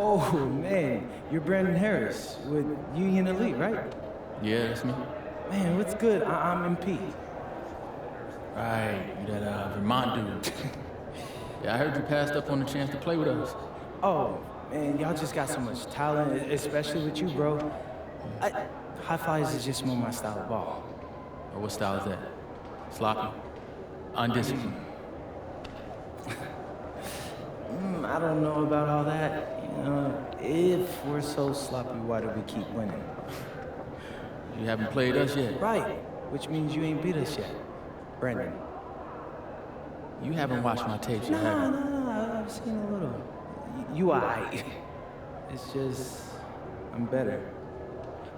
Oh, man, you're Brandon Harris with Union Elite, right? Yeah, that's me. Man, what's good? I'm MP. Right, you that Vermont dude. Yeah, I heard you passed up on the chance to play with us. Oh, man, y'all just got so much talent, especially with you, bro. High flyers is just more my style of ball. Or what style is that? Sloppy? Undisciplined? I don't know about all that. You know, if we're so sloppy, why do we keep winning? You haven't played us yet. Right, which means you ain't beat us yet, Brandon. You haven't watched my tapes yet, have you? No, I've seen a little. You aight. It's just, I'm better.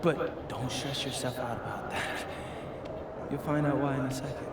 But don't stress yourself out about that. You'll find out why in a second.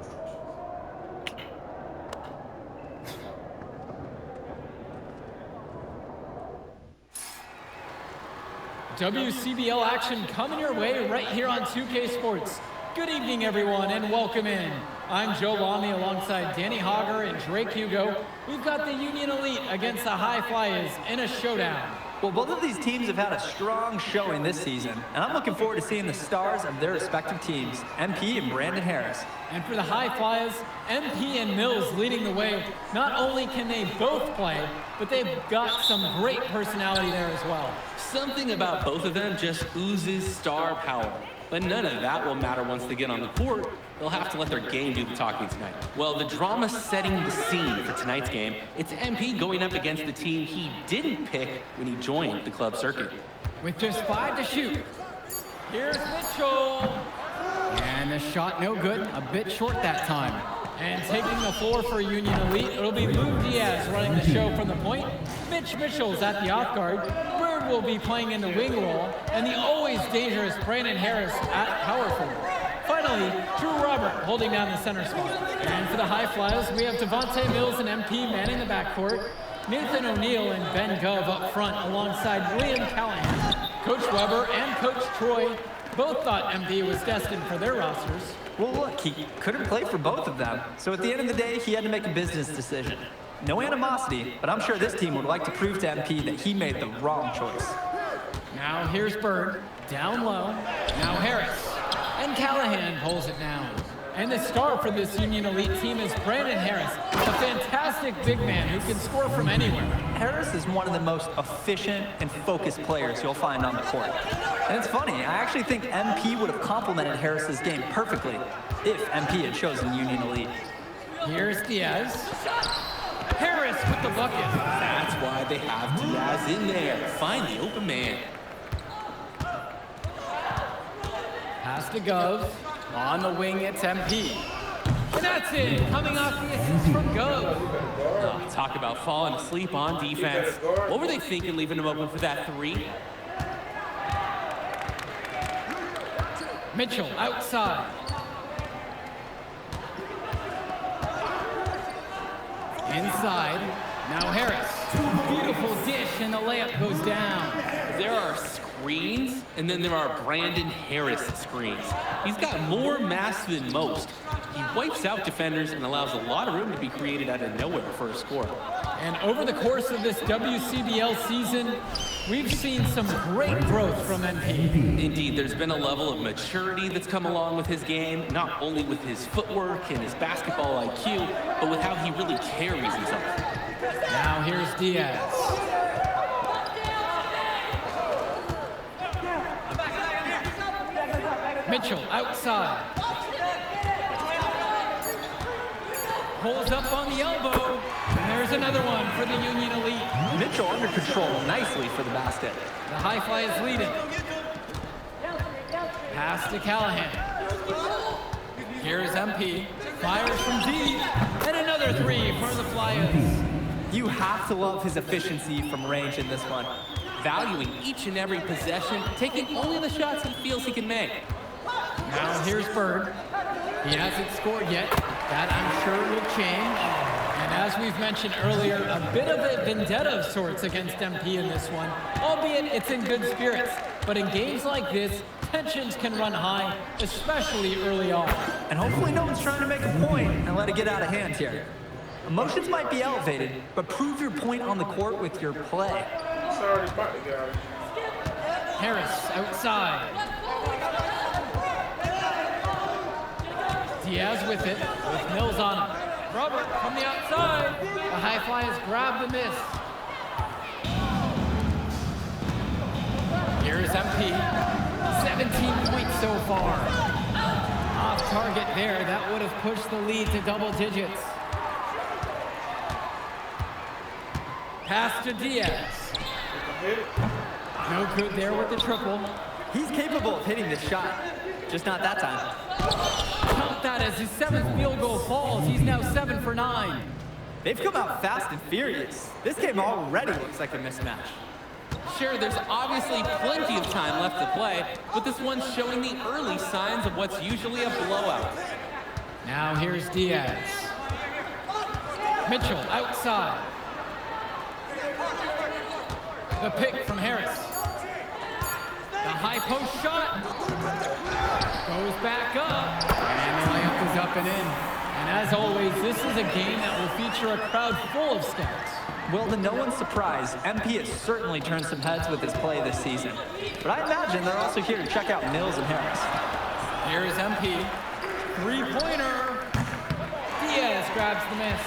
WCBL action coming your way right here on 2K Sports. Good evening, everyone, and welcome in. I'm Joe Lamy alongside Danny Hogger and Drake Hugo. We've got the Union Elite against the High Flyers in a showdown. Well, both of these teams have had a strong showing this season, and I'm looking forward to seeing the stars of their respective teams, MP and Brandon Harris. And for the High Flyers, MP and Mills leading the way. Not only can they both play, but they've got some great personality there as well. Something about both of them just oozes star power. But none of that will matter once they get on the court. They'll have to let their game do the talking tonight. Well, the drama setting the scene for tonight's game, it's MP going up against the team he didn't pick when he joined the club circuit. With just 5 to shoot, here's Mitchell. And the shot no good, a bit short that time. And taking the floor for Union Elite, it'll be Lou Diaz running the show from the point. Mitch Mitchell's at the off guard. Bird will be playing in the wing role, and the always dangerous Brandon Harris at power forward. Finally, Drew Robert holding down the center spot. And for the High Flyers, we have Devontae Mills and MP manning the backcourt, Nathan O'Neill and Ben Gove up front alongside Liam Callahan. Coach Weber and Coach Troy both thought MP was destined for their rosters. Well, look, he couldn't play for both of them, so at the end of the day, he had to make a business decision. No animosity, but I'm sure this team would like to prove to MP that he made the wrong choice. Now here's Bird, down low. Now Harris, and Callahan pulls it down. And the star for this Union Elite team is Brandon Harris, a fantastic big man who can score from anywhere. Harris is one of the most efficient and focused players you'll find on the court. And it's funny, I actually think MP would have complemented Harris's game perfectly if MP had chosen Union Elite. Here's Diaz. Harris with the bucket. That's why they have Diaz in there. Find the open man. Pass to Gove. On the wing, it's MP. And that's it, coming off the assist from Gove. Oh, talk about falling asleep on defense. What were they thinking leaving him open for that three? Mitchell outside. Inside. Now Harris. Beautiful dish, and the layup goes down. There are screens, and then there are Brandon Harris screens. He's got more mass than most. He wipes out defenders and allows a lot of room to be created out of nowhere for a score. And over the course of this WCBL season, we've seen some great growth from MP. Indeed, there's been a level of maturity that's come along with his game, not only with his footwork and his basketball IQ, but with how he really carries himself. Now here's Diaz. Mitchell outside. Pulls up on the elbow. And there's another one for the Union Elite. Mitchell under control nicely for the basket. The High Flyers leading. Pass to Callahan. Here's MP. Fires from deep. And another three for the Flyers. You have to love his efficiency from range in this one. Valuing each and every possession, taking only the shots he feels he can make. Now here's Bird. He hasn't scored yet. That I'm sure will change. And as we've mentioned earlier, a bit of a vendetta of sorts against MP in this one, albeit it's in good spirits. But in games like this, tensions can run high, especially early on. And hopefully no one's trying to make a point and let it get out of hand here. Emotions might be elevated, but prove your point on the court with your play. Harris outside. Diaz with it, with Mills on him. Robert from the outside. The high flyers grab the miss. Here's MP. 17 points so far. Off target there. That would have pushed the lead to double digits. Pass to Diaz. No good there with the triple. He's capable of hitting this shot, just not that time. Count that as his 7th field goal falls. He's now 7 for 9. They've come out fast and furious. This game already looks like a mismatch. Sure, there's obviously plenty of time left to play, but this one's showing the early signs of what's usually a blowout. Now here's Diaz. Mitchell outside. The pick from Harris. The high post shot. Goes back up. And the layup is up and in. And as always, this is a game that will feature a crowd full of scouts. Well, to no one's surprise, MP has certainly turned some heads with his play this season. But I imagine they're also here to check out Mills and Harris. Here's MP. Three-pointer. Diaz grabs the miss.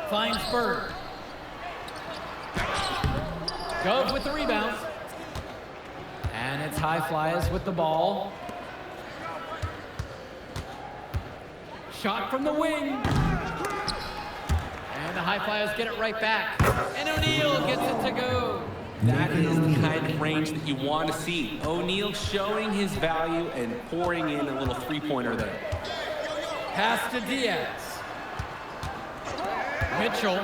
Finds Bird. Gove with the rebound. And it's high flyers with the ball. Shot from the wing. And the high flyers get it right back. And O'Neal gets it to go. That is the kind of range that you want to see. O'Neal showing his value and pouring in a little three-pointer there. Pass to Diaz. Mitchell.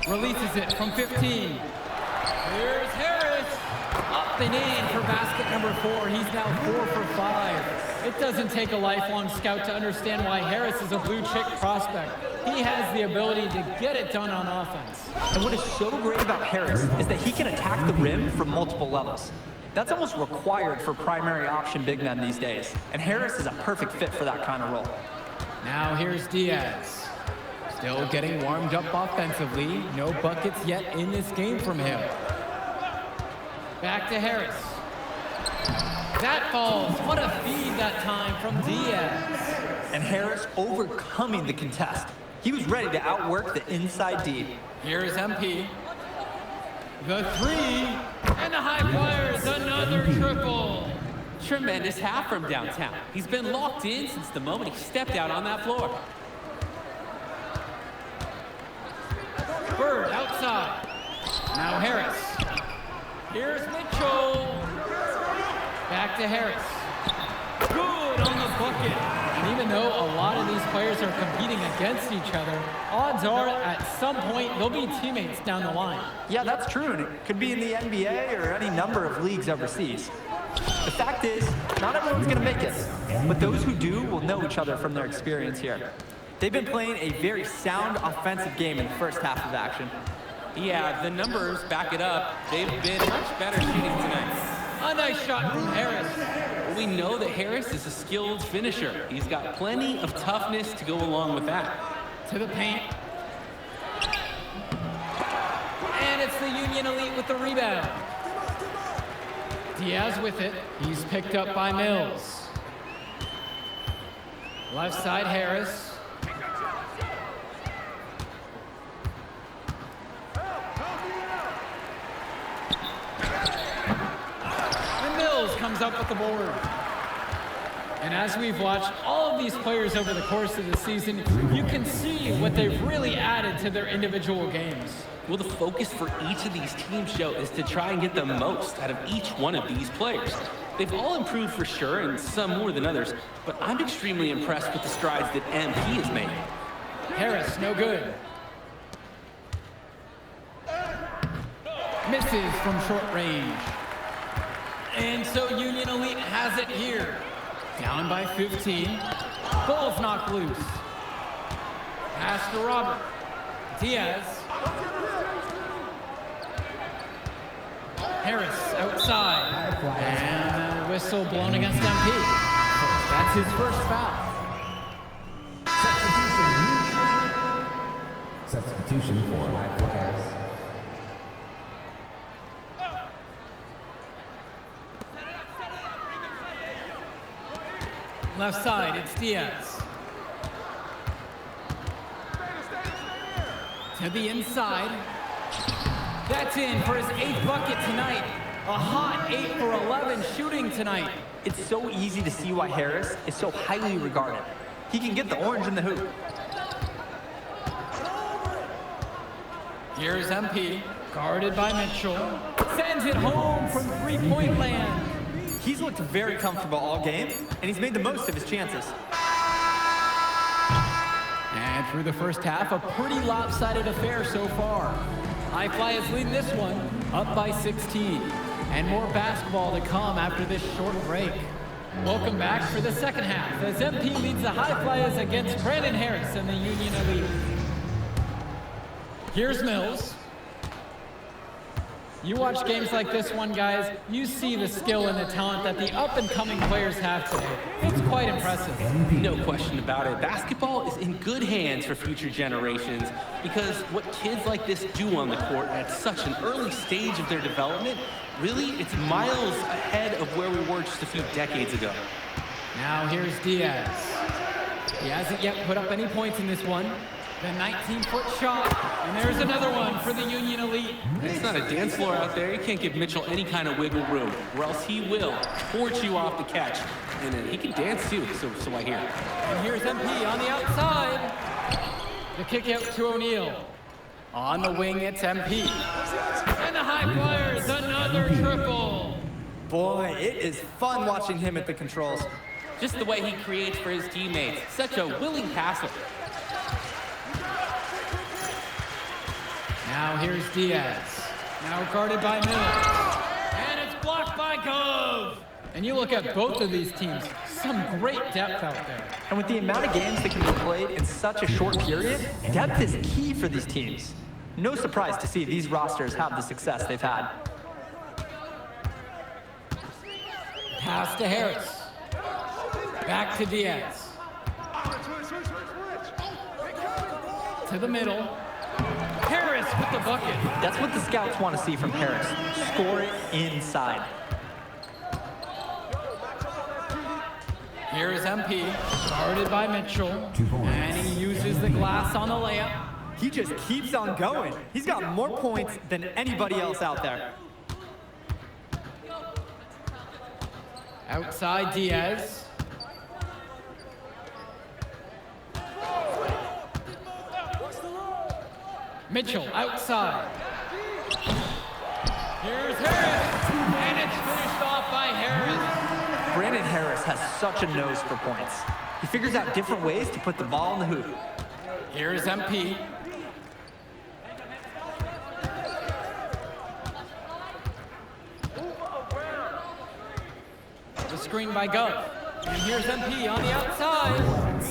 Releases it from 15. Here's Harris. Up and in for basket number 4. He's now 4 for 5. It doesn't take a lifelong scout to understand why Harris is a blue chip prospect. He has the ability to get it done on offense. And what is so great about Harris is that he can attack the rim from multiple levels. That's almost required for primary option big men these days. And Harris is a perfect fit for that kind of role. Now here's Diaz. Still getting warmed up offensively. No buckets yet in this game from him. Back to Harris. That falls. What a feed that time from Diaz. And Harris overcoming the contest. He was ready to outwork the inside D. Here's MP. The 3. And the high flyers. Another triple. Tremendous half from downtown. He's been locked in since the moment he stepped out on that floor. Bird outside. Now Harris. Here's Mitchell. Back to Harris. Good on the bucket. And even though a lot of these players are competing against each other, odds are at some point they'll be teammates down the line. Yeah, that's true, and it could be in the NBA or any number of leagues overseas. The fact is, not everyone's going to make it, but those who do will know each other from their experience here. They've been playing a very sound offensive game in the first half of action. Yeah, the numbers back it up. They've been much better shooting tonight. A nice shot from Harris. We know that Harris is a skilled finisher. He's got plenty of toughness to go along with that. To the paint. And it's the Union Elite with the rebound. Diaz with it. He's picked up by Mills. Left side, Harris. Comes up with the board. And as we've watched all of these players over the course of the season, you can see what they've really added to their individual games. Well, the focus for each of these team show is to try and get the most out of each one of these players. They've all improved for sure, and some more than others, but I'm extremely impressed with the strides that MP has made. Harris, no good. Misses from short range. And so Union Elite has it here. Down by 15. Ball's knocked loose. Pass to Robert. Diaz. Harris outside. And a whistle blown against MP. That's his first foul. Substitution for high flyers. Left side, it's Diaz. To the inside. That's in for his 8th bucket tonight. A hot 8 for 11 shooting tonight. It's so easy to see why Harris is so highly regarded. He can get the orange in the hoop. Here's MP, guarded by Mitchell. Sends it home from three-point land. He's looked very comfortable all game, and he's made the most of his chances. And through the first half, a pretty lopsided affair so far. High Flyers lead this one, up by 16. And more basketball to come after this short break. Welcome back for the second half, as MP leads the High Flyers against Brandon Harris and the Union Elite. Here's Mills. You watch games like this one, guys, you see the skill and the talent that the up-and-coming players have today. It's quite impressive. No question about it. Basketball is in good hands for future generations because what kids like this do on the court at such an early stage of their development, really, it's miles ahead of where we were just a few decades ago. Now here's Diaz. He hasn't yet put up any points in this one. The 19-foot shot, and there's another one for the Union Elite. It's not a dance floor out there. You can't give Mitchell any kind of wiggle room, or else he will torch you off the catch. And he can dance too, so I hear. And here's MP on the outside. The kick out to O'Neal. On the wing, it's MP. And the High Flyers, another triple. Boy, it is fun watching him at the controls. Just the way he creates for his teammates. Such a willing passer. Now here's Diaz. Now guarded by Mills. And it's blocked by Gove. And you look at both of these teams, some great depth out there. And with the amount of games that can be played in such a short period, depth is key for these teams. No surprise to see these rosters have the success they've had. Pass to Harris. Back to Diaz. To the middle. Harris with the bucket. That's what the scouts want to see from Harris. Score it inside. Here is MP, guarded by Mitchell. And he uses the glass on the layup. He just keeps on going. He's got more points than anybody else out there. Outside Diaz. Mitchell outside. Here's Harris, and it's finished off by Harris. Brandon Harris has such a nose for points. He figures out different ways to put the ball in the hoop. Here's MP. The screen by Gove. And here's MP on the outside,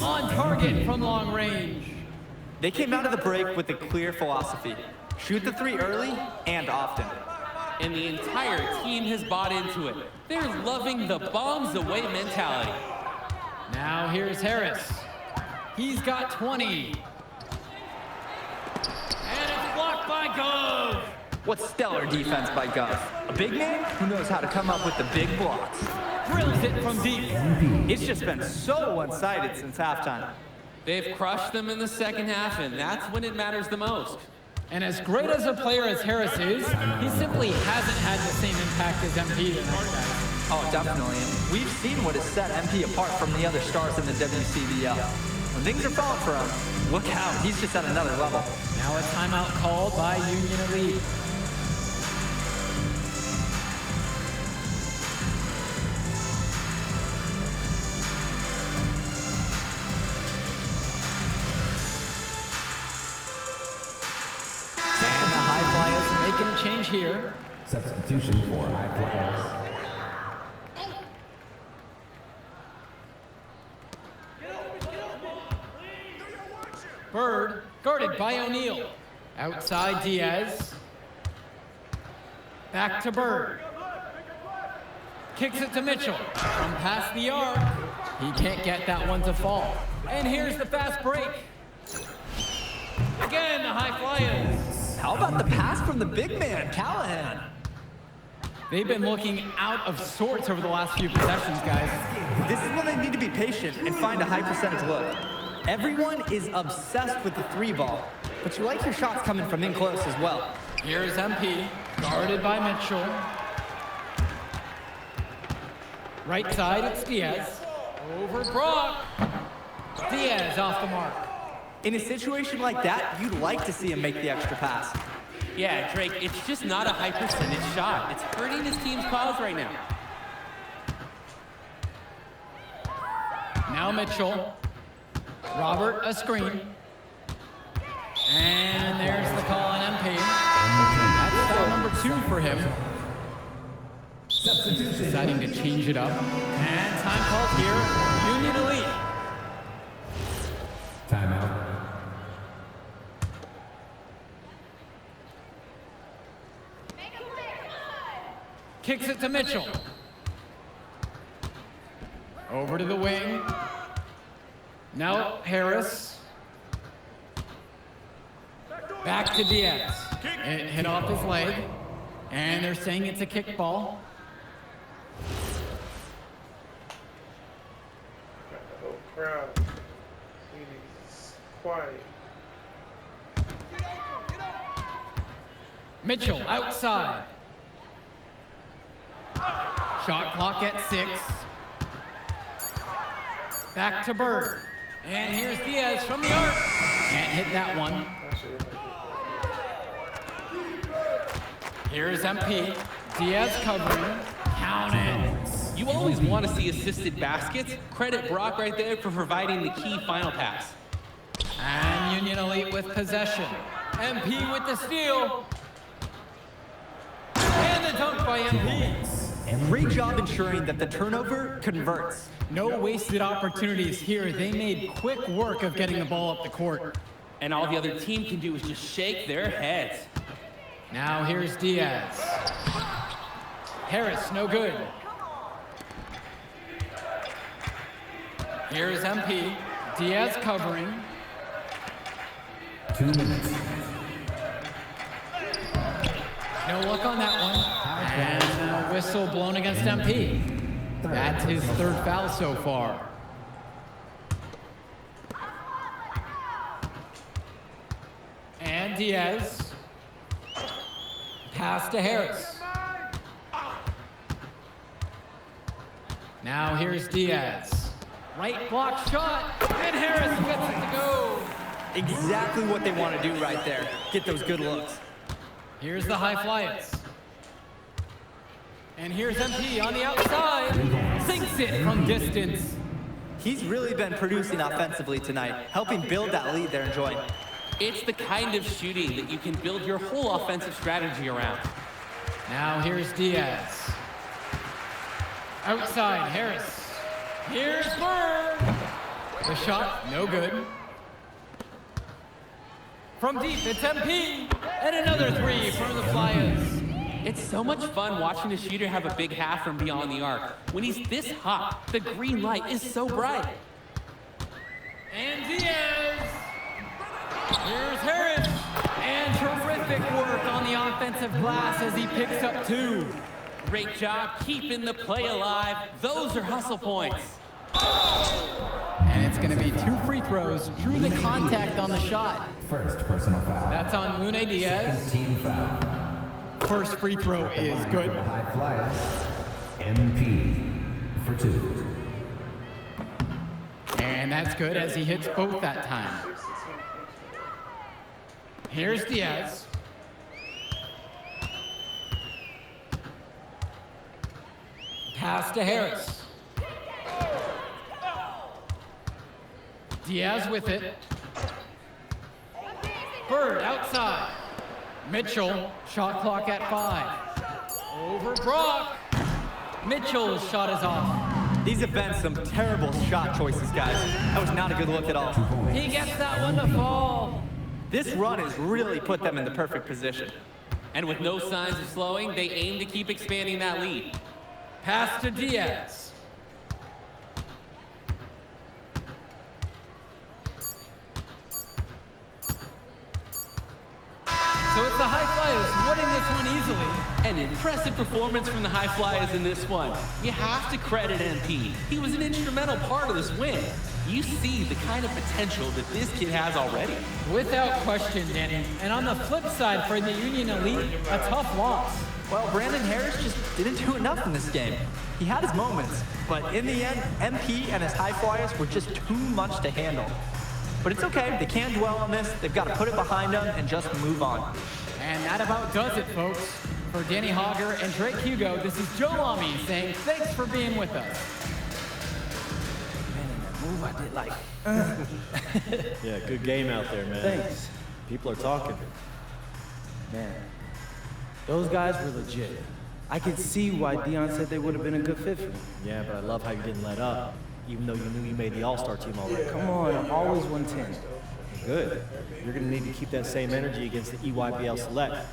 on target from long range. They came out of the break with a clear philosophy. Shoot the three early and often. And the entire team has bought into it. They're loving the bombs away mentality. Now here's Harris. He's got 20. And it's blocked by Gove. What stellar defense by Gove. A big man who knows how to come up with the big blocks. Drills it from deep. It's just been so one-sided since halftime. They've crushed them in the second half, and that's when it matters the most. And as great as a player as Harris is, he simply hasn't had the same impact as MP tonight, guys. Oh, definitely. And we've seen what has set MP apart from the other stars in the WCBL. When things are falling for him, look out, he's just at another level. Now a timeout called by Union Elite. Making a change here. Substitution for high flyers. Bird, guarded by O'Neal. Outside Diaz. Back to Bird. Kicks it to Mitchell. From past the arc. He can't get that one to fall. And here's the fast break. Again, the high flyers. How about the pass from the big man, Callahan? They've been looking out of sorts over the last few possessions, guys. This is when they need to be patient and find a high percentage look. Everyone is obsessed with the three ball, but you like your shots coming from in close as well. Here's MP, guarded by Mitchell. Right side, it's Diaz. Over Brock. Diaz off the mark. In a situation like that, you'd like to see him make the extra pass. Yeah, Drake, it's just not a high percentage shot. It's hurting his team's cause right now. Now Mitchell. Robert, a screen. And there's the call on MP. That's foul number 2 for him. Deciding to change it up. And time called here. Union Elite. Timeout. Kicks it to Mitchell. Over to the wing. Now Harris. Back to Diaz. It hit off his leg. And they're saying it's a kickball. The whole crowd is quiet. Mitchell outside. Shot clock at 6. Back to Bird. And here's Diaz from the arc. Can't hit that one. Here's MP. Diaz covering. Count it. You always want to see assisted baskets. Credit Brock right there for providing the key final pass. And Union Elite with possession. MP with the steal. And the dunk by MP. Great job ensuring that the turnover converts. No wasted opportunities here. They made quick work of getting the ball up the court. And all the other team can do is just shake their heads. Now here's Diaz. Harris, no good. Here's MP. Diaz covering. 2 minutes. No luck on that one. And a whistle blown against MP. That's his 3rd foul so far. And Diaz. Pass to Harris. Now here's Diaz. Right block shot. And Harris gets it to go. Exactly what they want to do right there. Get those good looks. Here's the high flyers. And here's MP on the outside. Sinks it from distance. He's really been producing offensively tonight, helping build that lead they're enjoying. It's the kind of shooting that you can build your whole offensive strategy around. Now here's Diaz. Outside, Harris. Here's Bird. The shot, no good. From deep, it's MP. And another 3 from the Flyers. It's so much fun watching a shooter have a big half from beyond the arc. When he's this hot, the green light is so bright. And Diaz. Here's Harris. And terrific work on the offensive glass as he picks up 2. Great job keeping the play alive. Those are hustle points. And it's going to be 2 free throws. Drew the contact on the shot. First personal foul. That's on Lune Diaz. Team foul. First free throw is good. High Flyers. MP for 2. And that's good as he hits both that time. Here's Diaz. Pass to Harris. Diaz with it. Bird outside. Mitchell, shot clock at 5. Over Brock. Mitchell's shot is off. These have been some terrible shot choices, guys. That was not a good look at all. He gets that one to fall. This run has really put them in the perfect position. And with no signs of slowing, they aim to keep expanding that lead. Pass to Diaz. So it's the High Flyers winning this one easily. An impressive performance from the High Flyers in this one. You have to credit MP. He was an instrumental part of this win. You see the kind of potential that this kid has already. Without question, Danny. And on the flip side for the Union Elite, a tough loss. Well, Brandon Harris just didn't do enough in this game. He had his moments, but in the end, MP and his High Flyers were just too much to handle. But it's okay, they can't dwell on this, they've got to put it behind them and just move on. And that about does it, folks. For Danny Hogger and Drake Hugo, this is Joe Lamy saying thanks for being with us. Man, in that move I did like, Yeah, good game out there, man. thanks. People are talking. Man, those guys were legit. I could see why Dion said they would have been a good fit for me. Yeah, but I love how you didn't let up, even though you knew you made the All-Star team already. Come on, I'm always 110. Good. You're going to need to keep that same energy against the EYBL Select,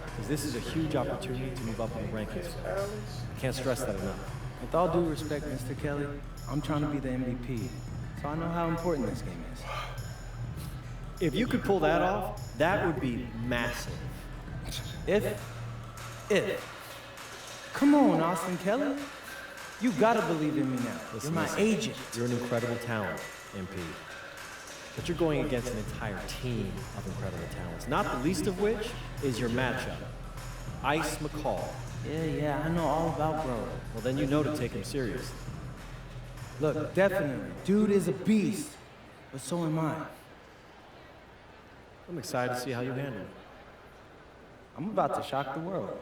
because this is a huge opportunity to move up in the rankings. I can't stress that enough. With all due respect, Mr. Kelly, I'm trying to be the MVP, so I know how important this game is. If you could pull that off, that would be massive. If. Come on, Austin Kelly. You gotta believe in me now. You're my agent. You're an incredible talent, MP. But you're going against an entire team of incredible talents, not the least of which is your matchup, Ice McCall. Yeah, I know all about bro. Well, then you know to take him seriously. Look, definitely, dude is a beast, but so am I. I'm excited to see how you handle it. I'm about to shock the world.